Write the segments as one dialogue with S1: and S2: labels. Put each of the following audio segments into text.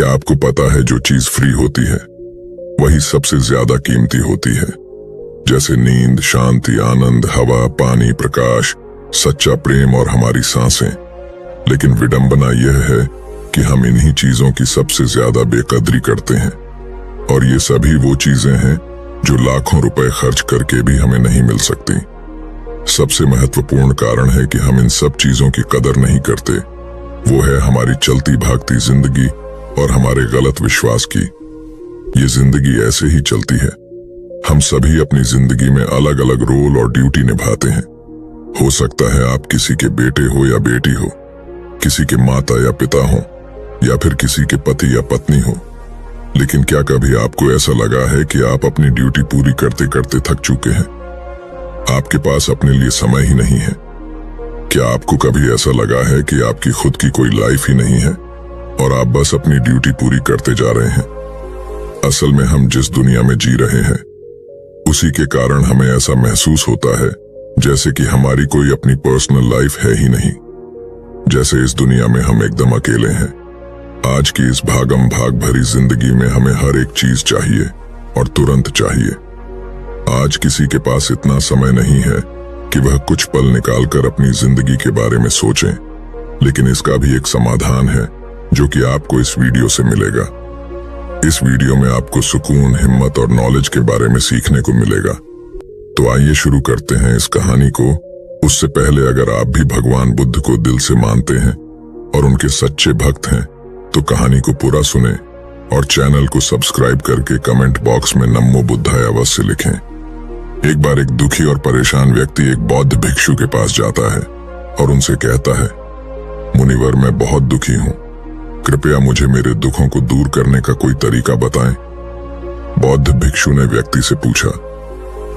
S1: क्या आपको पता है जो चीज फ्री होती है वही सबसे ज्यादा कीमती होती है, जैसे नींद, शांति, आनंद, हवा, पानी, प्रकाश, सच्चा प्रेम और हमारी सांसें। लेकिन विडंबना यह है कि हम इन्हीं चीजों की सबसे ज्यादा बेकदरी करते हैं, और ये सभी वो चीजें हैं जो लाखों रुपए खर्च करके भी हमें नहीं मिल सकती। सबसे महत्वपूर्ण कारण है कि हम इन सब चीजों की कदर नहीं करते, वो है हमारी चलती भागती जिंदगी और हमारे गलत विश्वास की। ये जिंदगी ऐसे ही चलती है। हम सभी अपनी जिंदगी में अलग अलग रोल और ड्यूटी निभाते हैं। हो सकता है आप किसी के बेटे हो या बेटी हो, किसी के माता या पिता हो, या फिर किसी के पति या पत्नी हो। लेकिन क्या कभी आपको ऐसा लगा है कि आप अपनी ड्यूटी पूरी करते करते थक चुके हैं? आपके पास अपने लिए समय ही नहीं है। क्या आपको कभी ऐसा लगा है कि आपकी खुद की कोई लाइफ ही नहीं है और आप बस अपनी ड्यूटी पूरी करते जा रहे हैं? असल में हम जिस दुनिया में जी रहे हैं उसी के कारण हमें ऐसा महसूस होता है जैसे कि हमारी कोई अपनी पर्सनल लाइफ है ही नहीं, जैसे इस दुनिया में हम एकदम अकेले हैं। आज की इस भागम भाग भरी जिंदगी में हमें हर एक चीज चाहिए और तुरंत चाहिए। आज किसी के पास इतना समय नहीं है कि वह कुछ पल निकालकर अपनी जिंदगी के बारे में सोचें, लेकिन इसका भी एक समाधान है जो कि आपको इस वीडियो से मिलेगा। इस वीडियो में आपको सुकून, हिम्मत और नॉलेज के बारे में सीखने को मिलेगा। तो आइए शुरू करते हैं इस कहानी को। उससे पहले अगर आप भी भगवान बुद्ध को दिल से मानते हैं और उनके सच्चे भक्त हैं तो कहानी को पूरा सुने और चैनल को सब्सक्राइब करके कमेंट बॉक्स में नमो बुद्धाय अवश्य लिखें। एक बार एक दुखी और परेशान व्यक्ति एक बौद्ध भिक्षु के पास जाता है और उनसे कहता है, मुनिवर, मैं बहुत दुखी हूं, कृपया मुझे मेरे दुखों को दूर करने का कोई तरीका बताएं। बौद्ध भिक्षु ने व्यक्ति से पूछा,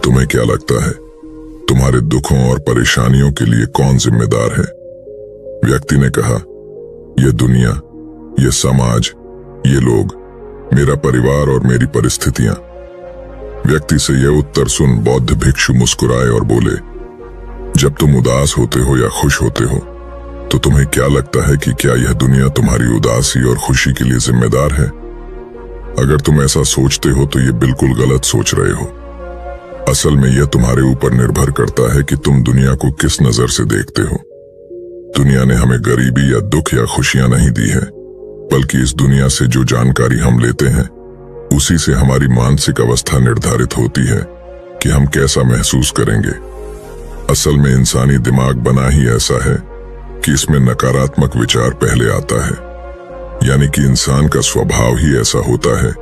S1: तुम्हें क्या लगता है तुम्हारे दुखों और परेशानियों के लिए कौन जिम्मेदार है? व्यक्ति ने कहा, यह दुनिया, यह समाज, ये लोग, मेरा परिवार और मेरी परिस्थितियां। व्यक्ति से यह उत्तर सुन बौद्ध भिक्षु मुस्कुराए और बोले, जब तुम उदास होते हो या खुश होते हो तो तुम्हें क्या लगता है कि क्या यह दुनिया तुम्हारी उदासी और खुशी के लिए जिम्मेदार है? अगर तुम ऐसा सोचते हो तो ये बिल्कुल गलत सोच रहे हो। असल में यह तुम्हारे ऊपर निर्भर करता है कि तुम दुनिया को किस नजर से देखते हो। दुनिया ने हमें गरीबी या दुख या खुशियां नहीं दी है, बल्कि इस दुनिया से जो जानकारी हम लेते हैं उसी से हमारी मानसिक अवस्था निर्धारित होती है कि हम कैसा महसूस करेंगे। असल में इंसानी दिमाग बना ही ऐसा है कि इसमें नकारात्मक विचार पहले आता है, यानी कि इंसान का स्वभाव ही ऐसा होता है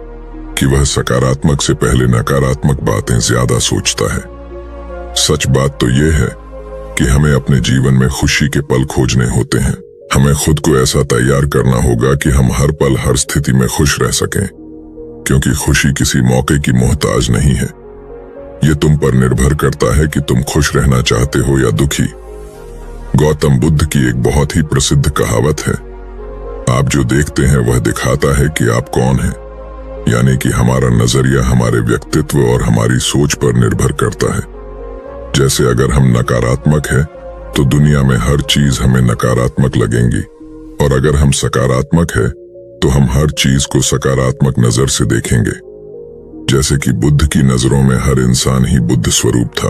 S1: कि वह सकारात्मक से पहले नकारात्मक बातें ज्यादा सोचता है। सच बात तो यह है कि हमें अपने जीवन में खुशी के पल खोजने होते हैं। हमें खुद को ऐसा तैयार करना होगा कि हम हर पल हर स्थिति में खुश रह सकें, क्योंकि खुशी किसी मौके की मोहताज नहीं है। यह तुम पर निर्भर करता है कि तुम खुश रहना चाहते हो या दुखी। गौतम बुद्ध की एक बहुत ही प्रसिद्ध कहावत है, आप जो देखते हैं वह दिखाता है कि आप कौन हैं, यानी कि हमारा नजरिया हमारे व्यक्तित्व और हमारी सोच पर निर्भर करता है। जैसे अगर हम नकारात्मक हैं तो दुनिया में हर चीज हमें नकारात्मक लगेंगी, और अगर हम सकारात्मक हैं तो हम हर चीज को सकारात्मक नजर से देखेंगे। जैसे कि बुद्ध की नजरों में हर इंसान ही बुद्ध स्वरूप था।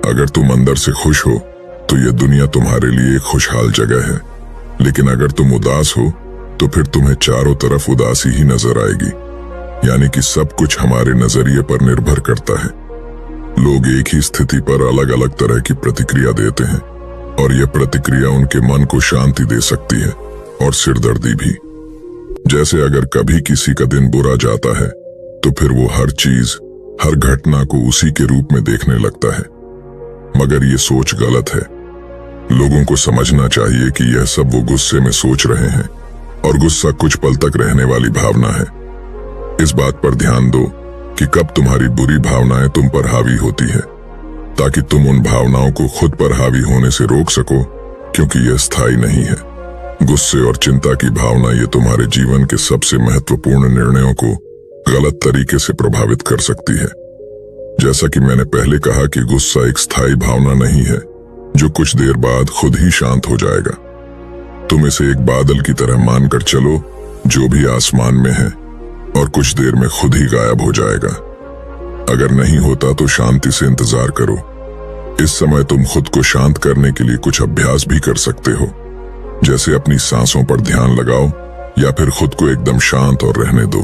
S1: अगर तुम अंदर से खुश हो तो यह दुनिया तुम्हारे लिए एक खुशहाल जगह है, लेकिन अगर तुम उदास हो तो फिर तुम्हें चारों तरफ उदासी ही नजर आएगी। यानी कि सब कुछ हमारे नजरिए पर निर्भर करता है। लोग एक ही स्थिति पर अलग अलग तरह की प्रतिक्रिया देते हैं, और यह प्रतिक्रिया उनके मन को शांति दे सकती है और सिरदर्दी भी। जैसे अगर कभी किसी का दिन बुरा जाता है तो फिर वो हर चीज, हर घटना को उसी के रूप में देखने लगता है, मगर ये सोच गलत है। लोगों को समझना चाहिए कि यह सब वो गुस्से में सोच रहे हैं, और गुस्सा कुछ पल तक रहने वाली भावना है। इस बात पर ध्यान दो कि कब तुम्हारी बुरी भावनाएं तुम पर हावी होती है, ताकि तुम उन भावनाओं को खुद पर हावी होने से रोक सको, क्योंकि यह स्थायी नहीं है। गुस्से और चिंता की भावना ये तुम्हारे जीवन के सबसे महत्वपूर्ण निर्णयों को गलत तरीके से प्रभावित कर सकती है। जैसा कि मैंने पहले कहा कि गुस्सा एक स्थायी भावना नहीं है जो कुछ देर बाद खुद ही शांत हो जाएगा। तुम इसे एक बादल की तरह मानकर चलो जो भी आसमान में है और कुछ देर में खुद ही गायब हो जाएगा। अगर नहीं होता तो शांति से इंतजार करो। इस समय तुम खुद को शांत करने के लिए कुछ अभ्यास भी कर सकते हो, जैसे अपनी सांसों पर ध्यान लगाओ या फिर खुद को एकदम शांत और रहने दो।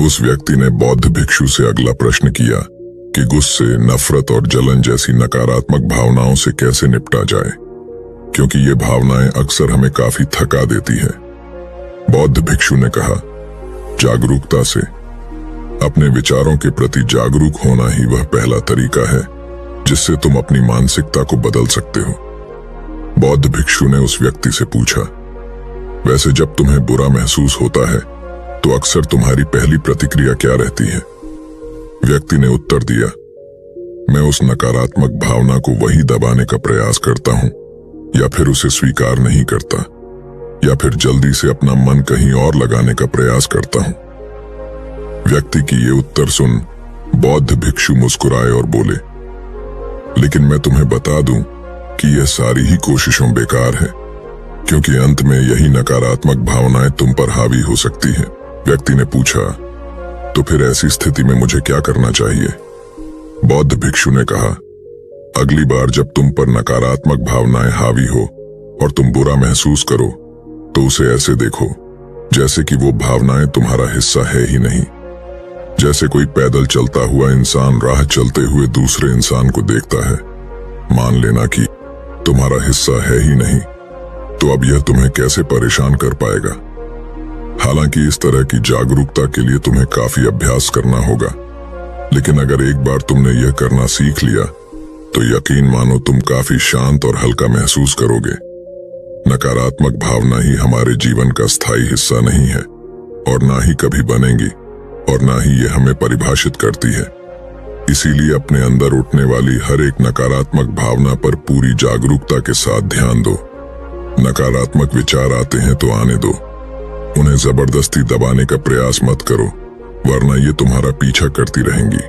S1: उस व्यक्ति ने बौद्ध भिक्षु से अगला प्रश्न किया कि गुस्से, नफरत और जलन जैसी नकारात्मक भावनाओं से कैसे निपटा जाए, क्योंकि ये भावनाएं अक्सर हमें काफी थका देती है। बौद्ध भिक्षु ने कहा, जागरूकता से। अपने विचारों के प्रति जागरूक होना ही वह पहला तरीका है जिससे तुम अपनी मानसिकता को बदल सकते हो। बौद्ध भिक्षु ने उस व्यक्ति से पूछा, वैसे जब तुम्हें बुरा महसूस होता है तो अक्सर तुम्हारी पहली प्रतिक्रिया क्या रहती है? व्यक्ति ने उत्तर दिया, मैं उस नकारात्मक भावना को वही दबाने का प्रयास करता हूं, या फिर उसे स्वीकार नहीं करता, या फिर जल्दी से अपना मन कहीं और लगाने का प्रयास करता हूं। व्यक्ति की ये उत्तर सुन बौद्ध भिक्षु मुस्कुराए और बोले, लेकिन मैं तुम्हें बता दूं कि यह सारी ही कोशिशों बेकार है, क्योंकि अंत में यही नकारात्मक भावनाएं तुम पर हावी हो सकती हैं। व्यक्ति ने पूछा, तो फिर ऐसी स्थिति में मुझे क्या करना चाहिए? बौद्ध भिक्षु ने कहा, अगली बार जब तुम पर नकारात्मक भावनाएं हावी हो और तुम बुरा महसूस करो तो उसे ऐसे देखो जैसे कि वो भावनाएं तुम्हारा हिस्सा है ही नहीं। जैसे कोई पैदल चलता हुआ इंसान राह चलते हुए दूसरे इंसान को देखता है। मान लेना कि तुम्हारा हिस्सा है ही नहीं, तो अब यह तुम्हें कैसे परेशान कर पाएगा? हालांकि इस तरह की जागरूकता के लिए तुम्हें काफी अभ्यास करना होगा, लेकिन अगर एक बार तुमने यह करना सीख लिया तो यकीन मानो तुम काफी शांत और हल्का महसूस करोगे। नकारात्मक भावना ही हमारे जीवन का स्थायी हिस्सा नहीं है और ना ही कभी बनेंगी, और ना ही ये हमें परिभाषित करती है। इसीलिए अपने अंदर उठने वाली हर एक नकारात्मक भावना पर पूरी जागरूकता के साथ ध्यान दो। नकारात्मक विचार आते हैं तो आने दो, उन्हें जबरदस्ती दबाने का प्रयास मत करो, वरना ये तुम्हारा पीछा करती रहेंगी।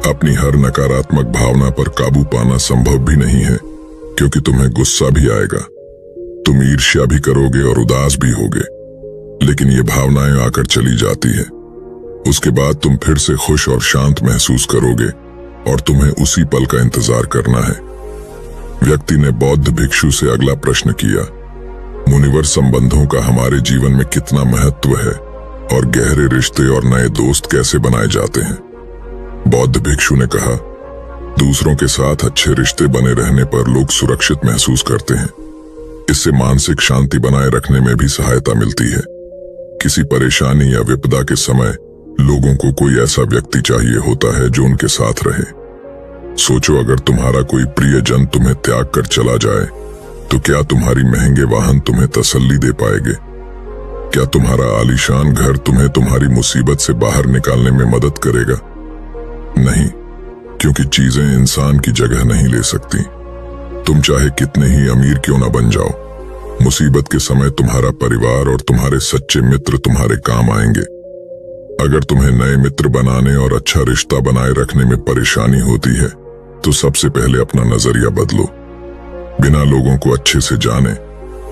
S1: अपनी हर नकारात्मक भावना पर काबू पाना संभव भी नहीं है, क्योंकि तुम्हें गुस्सा भी आएगा, तुम ईर्ष्या भी करोगे और उदास भी होगे, लेकिन ये भावनाएं आकर चली जाती है। उसके बाद तुम फिर से खुश और शांत महसूस करोगे और तुम्हें उसी पल का इंतजार करना है। व्यक्ति ने बौद्ध भिक्षु से अगला प्रश्न किया, मुनिवर, संबंधों का हमारे जीवन में कितना महत्व है और गहरे रिश्ते और नए दोस्त कैसे बनाए जाते हैं? बौद्ध भिक्षु ने कहा, दूसरों के साथ अच्छे रिश्ते बने रहने पर लोग सुरक्षित महसूस करते हैं। इससे मानसिक शांति बनाए रखने में भी सहायता मिलती है। किसी परेशानी या विपदा के समय लोगों को कोई ऐसा व्यक्ति चाहिए होता है जो उनके साथ रहे। सोचो, अगर तुम्हारा कोई प्रियजन तुम्हें त्याग कर चला जाए तो क्या तुम्हारी महंगे वाहन तुम्हें तसल्ली दे पाएंगे? क्या तुम्हारा आलीशान घर तुम्हें तुम्हारी मुसीबत से बाहर निकालने में मदद करेगा? नहीं, क्योंकि चीजें इंसान की जगह नहीं ले सकती। तुम चाहे कितने ही अमीर क्यों ना बन जाओ, मुसीबत के समय तुम्हारा परिवार और तुम्हारे सच्चे मित्र तुम्हारे काम आएंगे। अगर तुम्हें नए मित्र बनाने और अच्छा रिश्ता बनाए रखने में परेशानी होती है तो सबसे पहले अपना नजरिया बदलो। बिना लोगों को अच्छे से जाने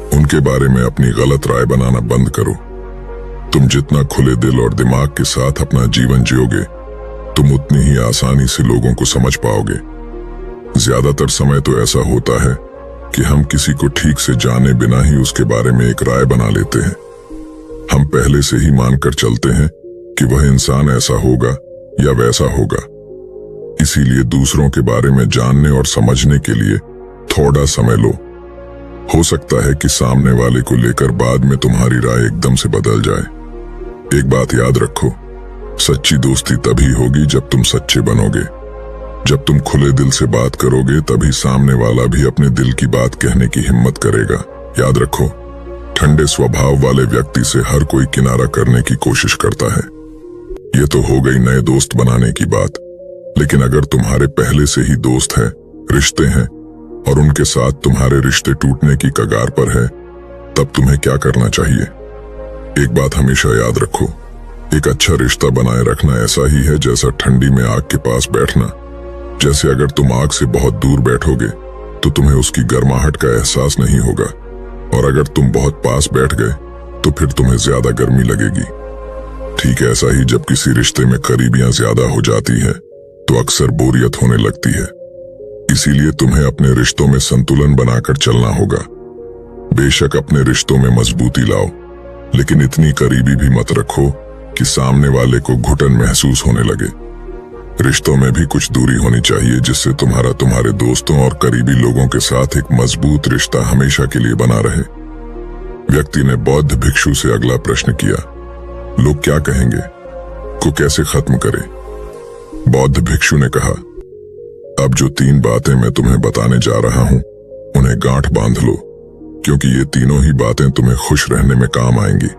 S1: उनके बारे में अपनी गलत राय बनाना बंद करो। तुम जितना खुले दिल और दिमाग के साथ अपना जीवन जियोगे, तुम उतनी ही आसानी से लोगों को समझ पाओगे। ज्यादातर समय तो ऐसा होता है कि हम किसी को ठीक से जाने बिना ही उसके बारे में एक राय बना लेते हैं। हम पहले से ही मानकर चलते हैं कि वह इंसान ऐसा होगा या वैसा होगा। इसीलिए दूसरों के बारे में जानने और समझने के लिए थोड़ा समय लो। हो सकता है कि सामने वाले को लेकर बाद में तुम्हारी राय एकदम से बदल जाए। एक बात याद रखो, सच्ची दोस्ती तभी होगी जब तुम सच्चे बनोगे। जब तुम खुले दिल से बात करोगे तभी सामने वाला भी अपने दिल की बात कहने की हिम्मत करेगा। याद रखो, ठंडे स्वभाव वाले व्यक्ति से हर कोई किनारा करने की कोशिश करता है। ये तो हो गई नए दोस्त बनाने की बात, लेकिन अगर तुम्हारे पहले से ही दोस्त हैं, रिश्ते हैं और उनके साथ तुम्हारे रिश्ते टूटने की कगार पर है, तब तुम्हें क्या करना चाहिए? एक बात हमेशा याद रखो, एक अच्छा रिश्ता बनाए रखना ऐसा ही है जैसा ठंडी में आग के पास बैठना। जैसे अगर तुम आग से बहुत दूर बैठोगे तो तुम्हें उसकी गर्माहट का एहसास नहीं होगा, और अगर तुम बहुत पास बैठ गए तो फिर तुम्हें ज्यादा गर्मी लगेगी। ठीक ऐसा ही जब किसी रिश्ते में करीबियां ज्यादा हो जाती है तो अक्सर बोरियत होने लगती है। इसीलिए तुम्हें अपने रिश्तों में संतुलन बनाकर चलना होगा। बेशक अपने रिश्तों में मजबूती लाओ, लेकिन इतनी करीबी भी मत रखो कि सामने वाले को घुटन महसूस होने लगे। रिश्तों में भी कुछ दूरी होनी चाहिए, जिससे तुम्हारे दोस्तों और करीबी लोगों के साथ एक मजबूत रिश्ता हमेशा के लिए बना रहे। व्यक्ति ने बौद्ध भिक्षु से अगला प्रश्न किया, लोग क्या कहेंगे को कैसे खत्म करें? बौद्ध भिक्षु ने कहा, अब जो 3 बातें मैं तुम्हें बताने जा रहा हूं उन्हें गांठ बांध लो, क्योंकि ये तीनों ही बातें तुम्हें खुश रहने में काम आएंगी।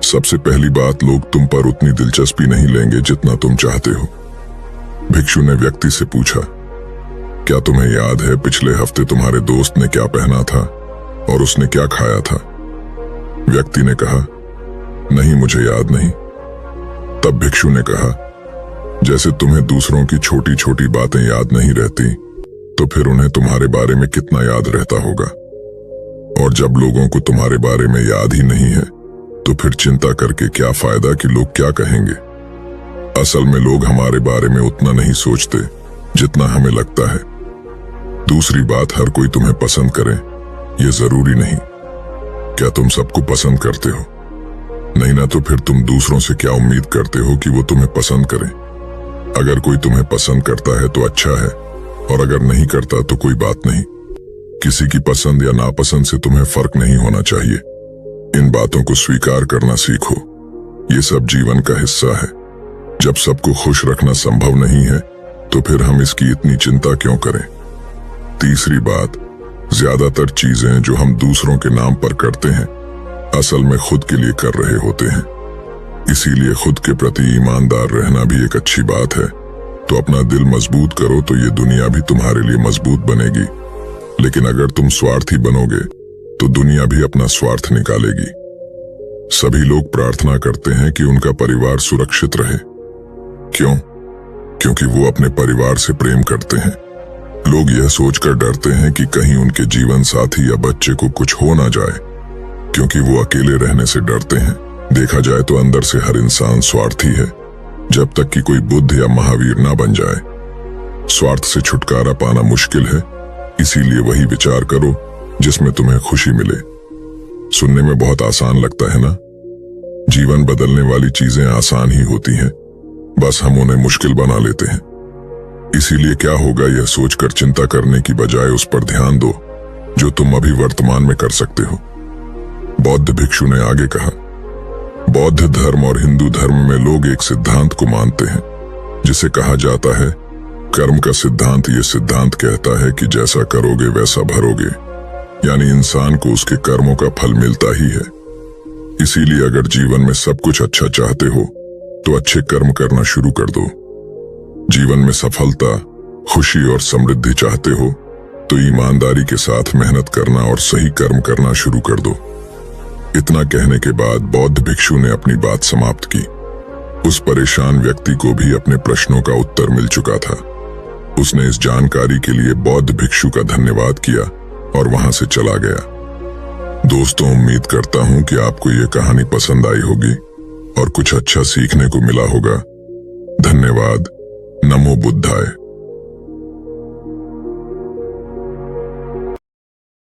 S1: सबसे पहली बात, लोग तुम पर उतनी दिलचस्पी नहीं लेंगे जितना तुम चाहते हो। भिक्षु ने व्यक्ति से पूछा, क्या तुम्हें याद है पिछले हफ्ते तुम्हारे दोस्त ने क्या पहना था और उसने क्या खाया था? व्यक्ति ने कहा, नहीं, मुझे याद नहीं। तब भिक्षु ने कहा, जैसे तुम्हें दूसरों की छोटी छोटी बातें याद नहीं रहती, तो फिर उन्हें तुम्हारे बारे में कितना याद रहता होगा। और जब लोगों को तुम्हारे बारे में याद ही नहीं है, तो फिर चिंता करके क्या फायदा कि लोग क्या कहेंगे। असल में लोग हमारे बारे में उतना नहीं सोचते जितना हमें लगता है। दूसरी बात, हर कोई तुम्हें पसंद करे ये जरूरी नहीं। क्या तुम सबको पसंद करते हो? नहीं ना, तो फिर तुम दूसरों से क्या उम्मीद करते हो कि वो तुम्हें पसंद करें? अगर कोई तुम्हें पसंद करता है तो अच्छा है, और अगर नहीं करता तो कोई बात नहीं। किसी की पसंद या नापसंद से तुम्हें फर्क नहीं होना चाहिए। इन बातों को स्वीकार करना सीखो। ये सब जीवन का हिस्सा है। जब सबको खुश रखना संभव नहीं है तो फिर हम इसकी इतनी चिंता क्यों करें? तीसरी बात, ज्यादातर चीजें जो हम दूसरों के नाम पर करते हैं असल में खुद के लिए कर रहे होते हैं। इसीलिए खुद के प्रति ईमानदार रहना भी एक अच्छी बात है। तो अपना दिल मजबूत करो तो ये दुनिया भी तुम्हारे लिए मजबूत बनेगी। लेकिन अगर तुम स्वार्थी बनोगे तो दुनिया भी अपना स्वार्थ निकालेगी। सभी लोग प्रार्थना करते हैं कि उनका परिवार सुरक्षित रहे। क्यों? क्योंकि वो अपने परिवार से प्रेम करते हैं। लोग यह सोचकर डरते हैं कि कहीं उनके जीवन साथी या बच्चे को कुछ हो ना जाए, क्योंकि वो अकेले रहने से डरते हैं। देखा जाए तो अंदर से हर इंसान स्वार्थी है, जब तक कि कोई बुद्ध या महावीर ना बन जाए। स्वार्थ से छुटकारा पाना मुश्किल है, इसीलिए वही विचार करो जिसमें तुम्हें खुशी मिले। सुनने में बहुत आसान लगता है ना? जीवन बदलने वाली चीजें आसान ही होती हैं, बस हम उन्हें मुश्किल बना लेते हैं। इसीलिए क्या होगा यह सोचकर चिंता करने की बजाय उस पर ध्यान दो जो तुम अभी वर्तमान में कर सकते हो। बौद्ध भिक्षु ने आगे कहा, बौद्ध धर्म और हिंदू धर्म में लोग एक सिद्धांत को मानते हैं जिसे कहा जाता है कर्म का सिद्धांत। ये सिद्धांत कहता है कि जैसा करोगे वैसा भरोगे, यानी इंसान को उसके कर्मों का फल मिलता ही है। इसीलिए अगर जीवन में सब कुछ अच्छा चाहते हो तो अच्छे कर्म करना शुरू कर दो। जीवन में सफलता, खुशी और समृद्धि चाहते हो तो ईमानदारी के साथ मेहनत करना और सही कर्म करना शुरू कर दो। इतना कहने के बाद बौद्ध भिक्षु ने अपनी बात समाप्त की। उस परेशान व्यक्ति को भी अपने प्रश्नों का उत्तर मिल चुका था। उसने इस जानकारी के लिए बौद्ध भिक्षु का धन्यवाद किया और वहां से चला गया। दोस्तों, उम्मीद करता हूं कि आपको ये कहानी पसंद आई होगी और कुछ अच्छा सीखने को मिला होगा। धन्यवाद। नमो बुद्धाय।